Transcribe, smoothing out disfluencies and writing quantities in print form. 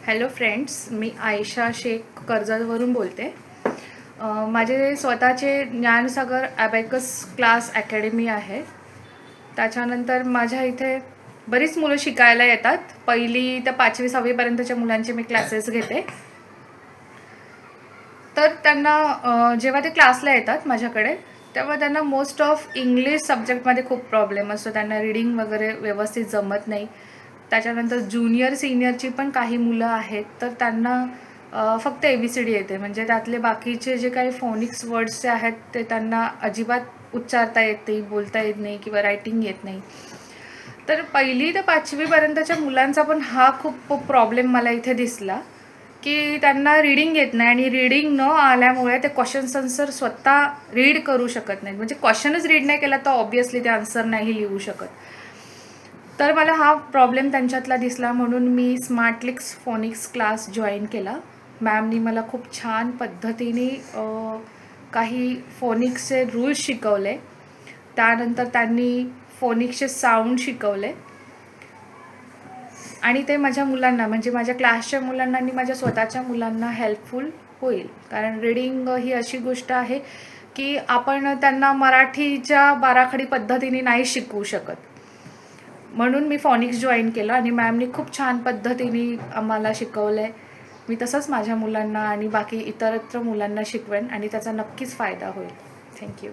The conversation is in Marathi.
हॅलो फ्रेंड्स, मी आयशा शेख कर्जतवरून बोलते. माझे स्वतःचे ज्ञानसागर ॲबॅकस क्लास अकॅडमी आहे. त्याच्यानंतर माझ्या इथे बरीच मुलं शिकायला येतात. 1ली ते 5वी 6वीपर्यंतच्या मुलांचे मी क्लासेस घेते. तर त्यांना जेव्हा ते क्लासला येतात माझ्याकडे, तेव्हा त्यांना मोस्ट ऑफ इंग्लिश सब्जेक्टमध्ये खूप प्रॉब्लेम असतो. त्यांना रीडिंग वगैरे व्यवस्थित जमत नाही. त्याच्यानंतर ज्युनियर सिनियरची पण काही मुलं आहेत, तर त्यांना फक्त ABCD येते. म्हणजे त्यातले बाकीचे जे काही फोनिक्स वर्ड्सचे आहेत ते त्यांना अजिबात उच्चारता येत नाही, बोलता येत नाही किंवा रायटिंग येत नाही. तर 1ली ते 5वीपर्यंतच्या मुलांचा पण हा खूप प्रॉब्लेम मला इथे दिसला, की त्यांना रीडिंग येत नाही आणि रीडिंग न आल्यामुळे ते क्वेश्चन्स आन्सर स्वतः रीड करू शकत नाहीत. म्हणजे क्वेश्चनच रीड नाही केला तर ऑब्व्हियसली ते आन्सर नाही लिहू शकत. तर मला हा प्रॉब्लेम त्यांच्यातला दिसला, म्हणून मी स्मार्टलिक्स फोनिक्स क्लास जॉईन केला. मॅमनी मला खूप छान पद्धतीने काही फोनिक्सचे रूल्स शिकवले. त्यानंतर त्यांनी फोनिक्सचे साऊंड शिकवले आणि ते माझ्या मुलांना, म्हणजे माझ्या क्लासच्या मुलांना आणि माझ्या स्वतःच्या मुलांना हेल्पफुल होईल. कारण रीडिंग ही अशी गोष्ट आहे की आपण त्यांना मराठीच्या बाराखडी पद्धतीने नाही शिकवू शकत. म्हणून मी फोनिक्स जॉईन केलं आणि मॅमनी खूप छान पद्धतीने आम्हाला शिकवलं आहे. मी तसंच माझ्या मुलांना आणि बाकी इतरत्र मुलांना शिकवेन आणि त्याचा नक्कीच फायदा होईल. थँक्यू.